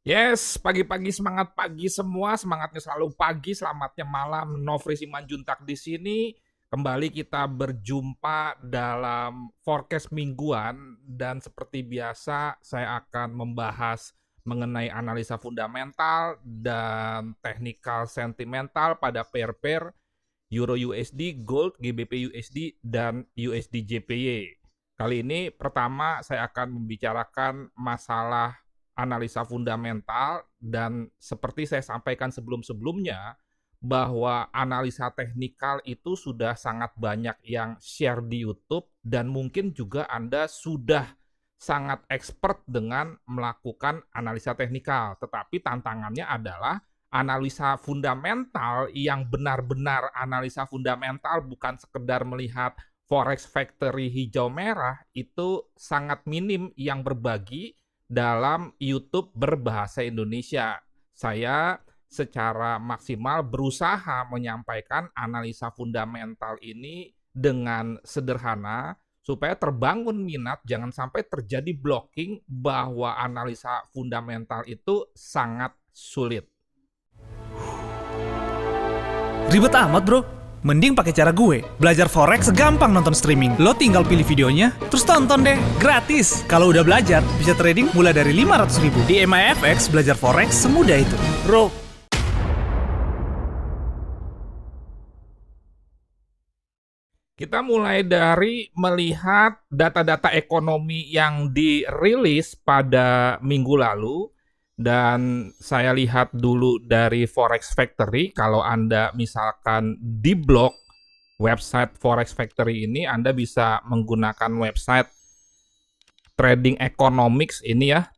Yes, pagi-pagi semangat pagi semua, semangatnya selalu pagi, selamatnya malam. Nofri Simanjuntak di sini. Kembali kita berjumpa dalam forecast mingguan dan seperti biasa saya akan membahas mengenai analisa fundamental dan technical sentimental pada pair-pair Euro USD, Gold, GBP USD, dan USD JPY. Kali ini pertama saya akan membicarakan masalah analisa fundamental dan seperti saya sampaikan sebelum-sebelumnya bahwa analisa teknikal itu sudah sangat banyak yang share di YouTube dan mungkin juga Anda sudah sangat expert dengan melakukan analisa teknikal. Tetapi tantangannya adalah analisa fundamental yang benar-benar analisa fundamental bukan sekedar melihat forex factory hijau merah itu sangat minim yang berbagi dalam YouTube berbahasa Indonesia. Saya secara maksimal berusaha menyampaikan analisa fundamental ini dengan sederhana supaya terbangun minat, jangan sampai terjadi blocking bahwa analisa fundamental itu sangat sulit. Ribet amat bro, mending pakai cara gue. Belajar forex segampang nonton streaming. Lo tinggal pilih videonya, terus tonton deh, gratis. Kalau udah belajar, bisa trading mulai dari 500.000. Di MIFX belajar forex semudah itu. Bro, Kita mulai dari melihat data-data ekonomi yang dirilis pada minggu lalu. Dan saya lihat dulu dari Forex Factory, kalau Anda misalkan di blog website Forex Factory ini, Anda bisa menggunakan website trading economics ini ya,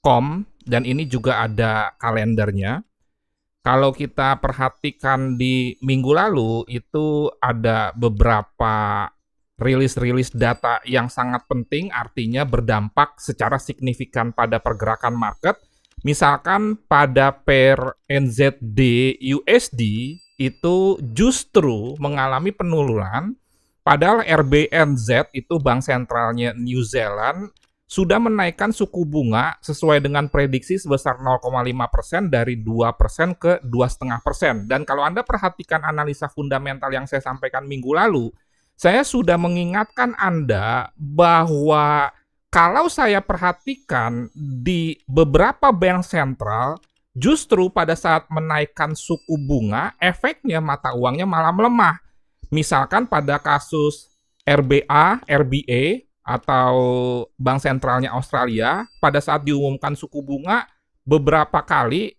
.com, dan ini juga ada kalendernya. Kalau kita perhatikan di minggu lalu, itu ada beberapa rilis-rilis data yang sangat penting, artinya berdampak secara signifikan pada pergerakan market. Misalkan pada pair NZD USD itu justru mengalami penurunan, padahal RBNZ itu bank sentralnya New Zealand sudah menaikkan suku bunga sesuai dengan prediksi sebesar 0,5% dari 2% ke 2,5%. Dan kalau Anda perhatikan analisa fundamental yang saya sampaikan minggu lalu, saya sudah mengingatkan Anda bahwa kalau saya perhatikan di beberapa bank sentral, justru pada saat menaikkan suku bunga, efeknya mata uangnya malah melemah. Misalkan pada kasus RBA, atau bank sentralnya Australia, pada saat diumumkan suku bunga, beberapa kali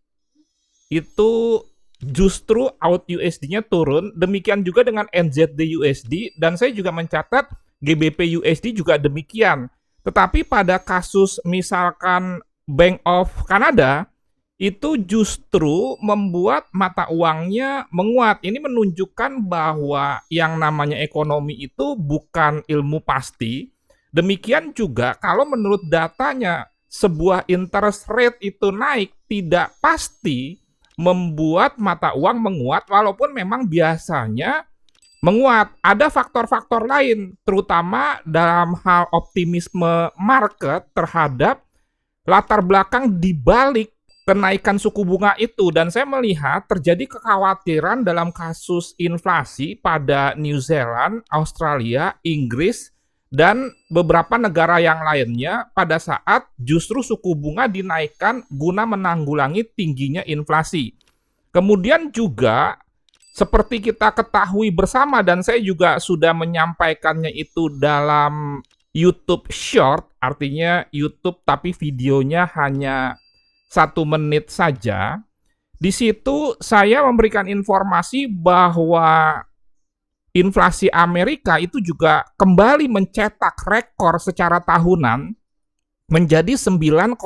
itu justru out USD-nya turun, demikian juga dengan NZD USD, dan saya juga mencatat GBP USD juga demikian. Tetapi pada kasus misalkan Bank of Canada, itu justru membuat mata uangnya menguat. Ini menunjukkan bahwa yang namanya ekonomi itu bukan ilmu pasti. Demikian juga kalau menurut datanya sebuah interest rate itu naik tidak pasti membuat mata uang menguat walaupun memang biasanya menguat. Ada faktor-faktor lain terutama dalam hal optimisme market terhadap latar belakang di balik kenaikan suku bunga itu, dan saya melihat terjadi kekhawatiran dalam kasus inflasi pada New Zealand, Australia, Inggris, dan beberapa negara yang lainnya pada saat justru suku bunga dinaikkan guna menanggulangi tingginya inflasi. Kemudian juga seperti kita ketahui bersama dan saya juga sudah menyampaikannya itu dalam YouTube Short, artinya YouTube tapi videonya hanya 1 menit saja. Di situ saya memberikan informasi bahwa inflasi Amerika itu juga kembali mencetak rekor secara tahunan menjadi 9,1%.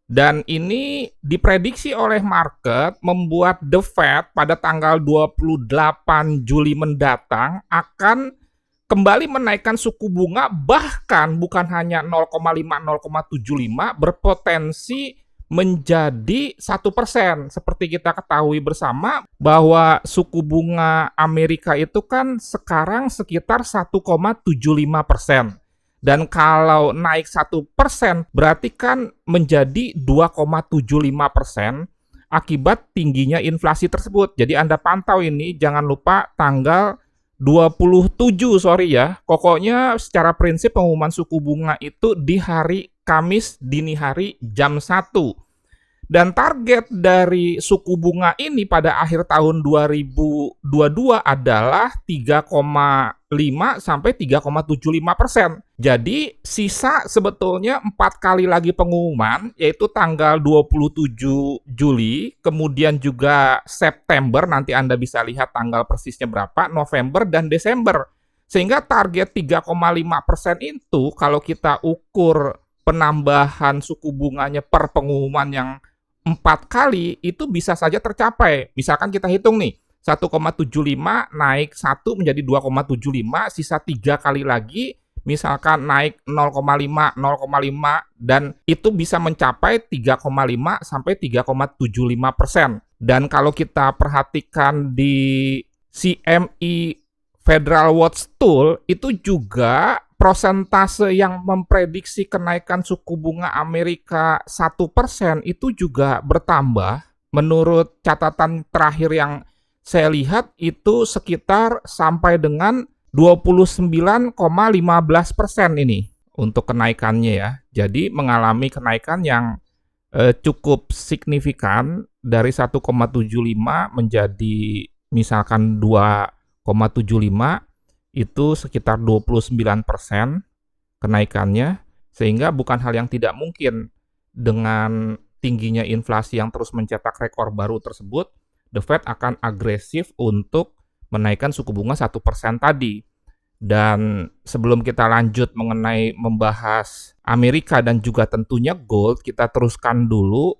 Dan ini diprediksi oleh market membuat The Fed pada tanggal 28 Juli mendatang akan kembali menaikkan suku bunga, bahkan bukan hanya 0,5-0,75, berpotensi menjadi 1%. Seperti kita ketahui bersama bahwa suku bunga Amerika itu kan sekarang sekitar 1,75%. Dan kalau naik 1% berarti kan menjadi 2,75% akibat tingginya inflasi tersebut. Jadi Anda pantau ini, jangan lupa tanggal 27, sorry ya. Pokoknya secara prinsip pengumuman suku bunga itu di hari Kamis dini hari jam 1. Dan target dari suku bunga ini pada akhir tahun 2022 adalah 3,5 sampai 3,75%. Jadi sisa sebetulnya 4 kali lagi pengumuman, yaitu tanggal 27 Juli, kemudian juga September, nanti Anda bisa lihat tanggal persisnya berapa, November dan Desember. Sehingga target 3,5% itu kalau kita ukur penambahan suku bunganya per pengumuman yang 4 kali itu bisa saja tercapai. Misalkan kita hitung nih, 1,75 naik 1 menjadi 2,75, sisa 3 kali lagi, misalkan naik 0,5, 0,5, dan itu bisa mencapai 3,5 sampai 3,75%. Dan kalau kita perhatikan di CME Federal Watch Tool, itu juga prosentase yang memprediksi kenaikan suku bunga Amerika 1% itu juga bertambah. Menurut catatan terakhir yang saya lihat itu sekitar sampai dengan 29,15% ini untuk kenaikannya ya. Jadi mengalami kenaikan yang cukup signifikan dari 1,75 menjadi misalkan 2,75, itu sekitar 29% kenaikannya, sehingga bukan hal yang tidak mungkin dengan tingginya inflasi yang terus mencetak rekor baru tersebut, The Fed akan agresif untuk menaikkan suku bunga 1% tadi. Dan sebelum kita lanjut mengenai membahas Amerika dan juga tentunya gold, kita teruskan dulu.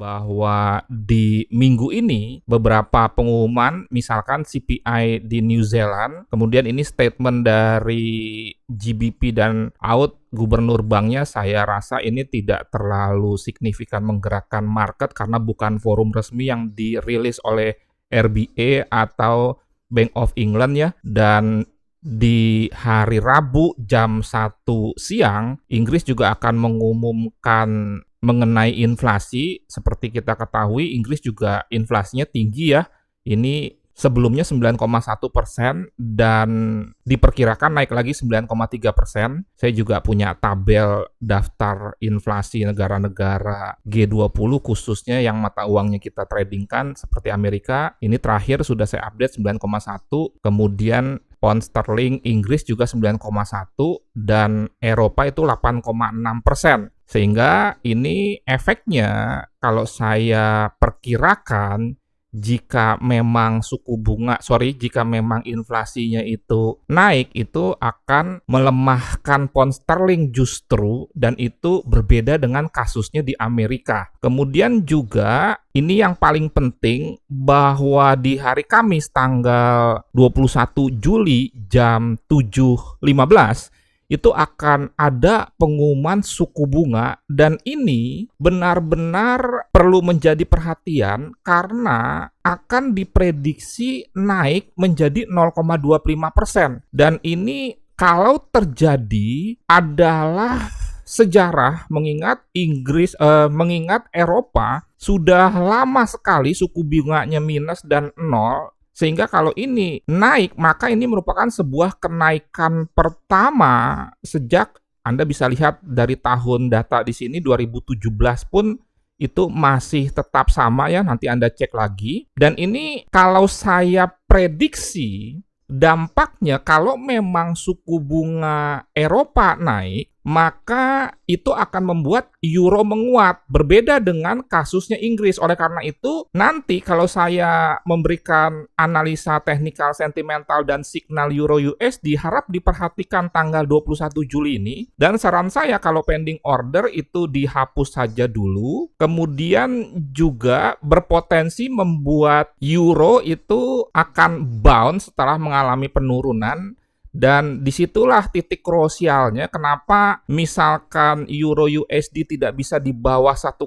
Bahwa di minggu ini beberapa pengumuman, misalkan CPI di New Zealand, kemudian ini statement dari GBP dan out gubernur banknya, saya rasa ini tidak terlalu signifikan menggerakkan market karena bukan forum resmi yang dirilis oleh RBA atau Bank of England ya. Dan di hari Rabu jam 1 siang, Inggris juga akan mengumumkan mengenai inflasi. Seperti kita ketahui, Inggris juga inflasinya tinggi ya. Ini sebelumnya 9,1% dan diperkirakan naik lagi 9,3%. Saya juga punya tabel daftar inflasi negara-negara G20 khususnya yang mata uangnya kita tradingkan seperti Amerika. Ini terakhir sudah saya update 9,1, kemudian pound sterling Inggris juga 9,1 dan Eropa itu 8,6%. Sehingga ini efeknya kalau saya perkirakan jika memang jika memang inflasinya itu naik, itu akan melemahkan pound sterling justru, dan itu berbeda dengan kasusnya di Amerika. Kemudian juga ini yang paling penting bahwa di hari Kamis tanggal 21 Juli jam 7.15 itu akan ada pengumuman suku bunga, dan ini benar-benar perlu menjadi perhatian karena akan diprediksi naik menjadi 0,25%. Dan ini kalau terjadi adalah sejarah, mengingat mengingat Eropa sudah lama sekali suku bunganya minus dan nol. Sehingga kalau ini naik, maka ini merupakan sebuah kenaikan pertama sejak, Anda bisa lihat dari tahun data di sini 2017 pun itu masih tetap sama ya, nanti Anda cek lagi. Dan ini kalau saya prediksi dampaknya kalau memang suku bunga Eropa naik, maka itu akan membuat euro menguat. Berbeda dengan kasusnya Inggris. Oleh karena itu, nanti kalau saya memberikan analisa teknikal, sentimental, dan signal euro USD, harap diperhatikan tanggal 21 Juli ini. Dan saran saya kalau pending order itu dihapus saja dulu. Kemudian juga berpotensi membuat euro itu akan bounce setelah mengalami penurunan. Dan disitulah titik krusialnya kenapa misalkan euro USD tidak bisa di bawah 1,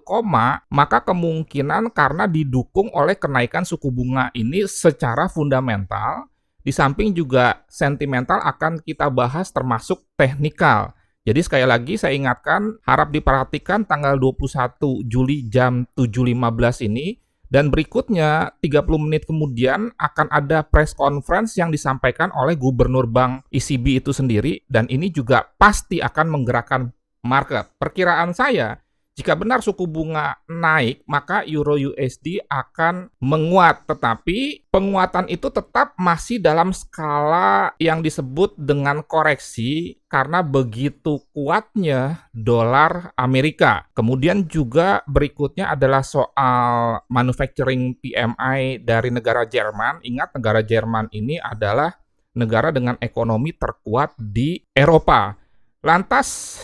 maka kemungkinan karena didukung oleh kenaikan suku bunga ini secara fundamental, di samping juga sentimental akan kita bahas termasuk teknikal. Jadi sekali lagi saya ingatkan, harap diperhatikan tanggal 21 Juli jam 7.15 ini. Dan berikutnya, 30 menit kemudian akan ada press conference yang disampaikan oleh Gubernur Bank ECB itu sendiri, dan ini juga pasti akan menggerakkan market. Perkiraan saya, jika benar suku bunga naik, maka euro USD akan menguat, tetapi penguatan itu tetap masih dalam skala yang disebut dengan koreksi karena begitu kuatnya dolar Amerika. Kemudian juga berikutnya adalah soal manufacturing PMI dari negara Jerman. Ingat, negara Jerman ini adalah negara dengan ekonomi terkuat di Eropa. Lantas,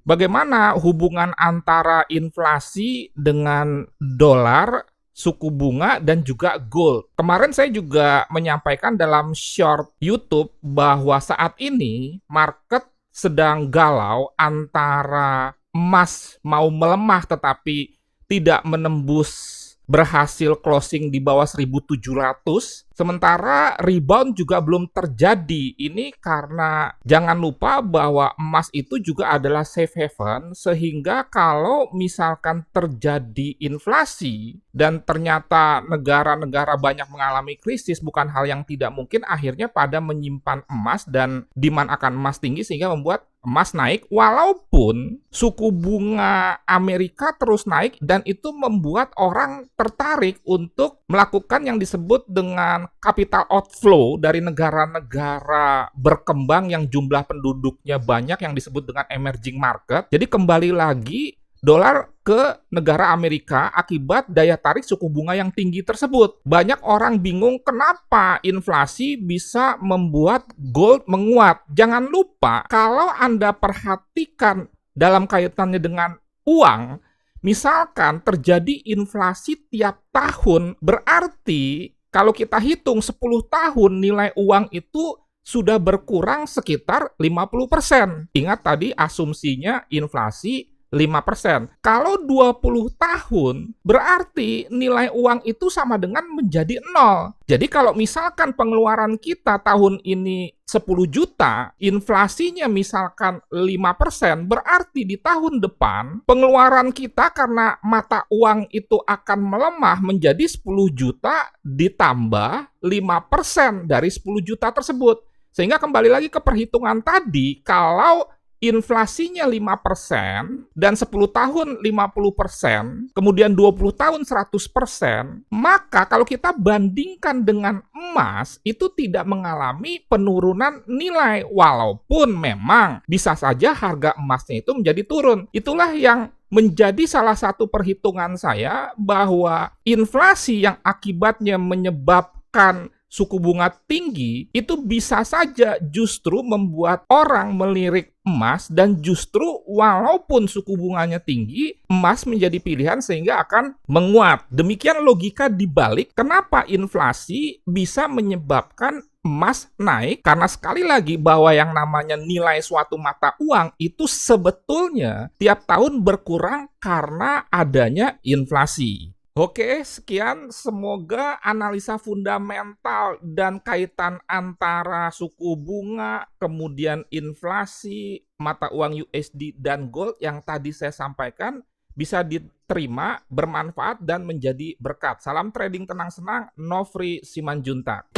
bagaimana hubungan antara inflasi dengan dolar, suku bunga, dan juga gold? Kemarin saya juga menyampaikan dalam short YouTube bahwa saat ini market sedang galau antara emas mau melemah tetapi tidak menembus berhasil closing di bawah 1.700, sementara rebound juga belum terjadi. Ini karena jangan lupa bahwa emas itu juga adalah safe haven, sehingga kalau misalkan terjadi inflasi dan ternyata negara-negara banyak mengalami krisis, bukan hal yang tidak mungkin akhirnya pada menyimpan emas dan demand akan emas tinggi sehingga membuat emas naik, walaupun suku bunga Amerika terus naik, dan itu membuat orang tertarik untuk melakukan yang disebut dengan capital outflow dari negara-negara berkembang yang jumlah penduduknya banyak, yang disebut dengan emerging market. Jadi kembali lagi dolar ke negara Amerika akibat daya tarik suku bunga yang tinggi tersebut. Banyak orang bingung kenapa inflasi bisa membuat gold menguat. Jangan lupa, kalau Anda perhatikan dalam kaitannya dengan uang, misalkan terjadi inflasi tiap tahun, berarti kalau kita hitung 10 tahun nilai uang itu sudah berkurang sekitar 50%. Ingat tadi asumsinya inflasi 5%. Kalau 20 tahun, berarti nilai uang itu sama dengan menjadi 0. Jadi kalau misalkan pengeluaran kita tahun ini 10 juta, inflasinya misalkan 5%, berarti di tahun depan pengeluaran kita karena mata uang itu akan melemah menjadi 10 juta ditambah 5% dari 10 juta tersebut. Sehingga kembali lagi ke perhitungan tadi, kalau inflasinya 5% dan 10 tahun 50%, kemudian 20 tahun 100%, maka kalau kita bandingkan dengan emas, itu tidak mengalami penurunan nilai, walaupun memang bisa saja harga emasnya itu menjadi turun. Itulah yang menjadi salah satu perhitungan saya bahwa inflasi yang akibatnya menyebabkan suku bunga tinggi itu bisa saja justru membuat orang melirik emas, dan justru walaupun suku bunganya tinggi, emas menjadi pilihan sehingga akan menguat. Demikian logika dibalik kenapa inflasi bisa menyebabkan emas naik, karena sekali lagi bahwa yang namanya nilai suatu mata uang itu sebetulnya tiap tahun berkurang karena adanya inflasi. Oke, sekian. Semoga analisa fundamental dan kaitan antara suku bunga, kemudian inflasi, mata uang USD, dan gold yang tadi saya sampaikan bisa diterima, bermanfaat, dan menjadi berkat. Salam trading tenang senang, Nofri Simanjuntak.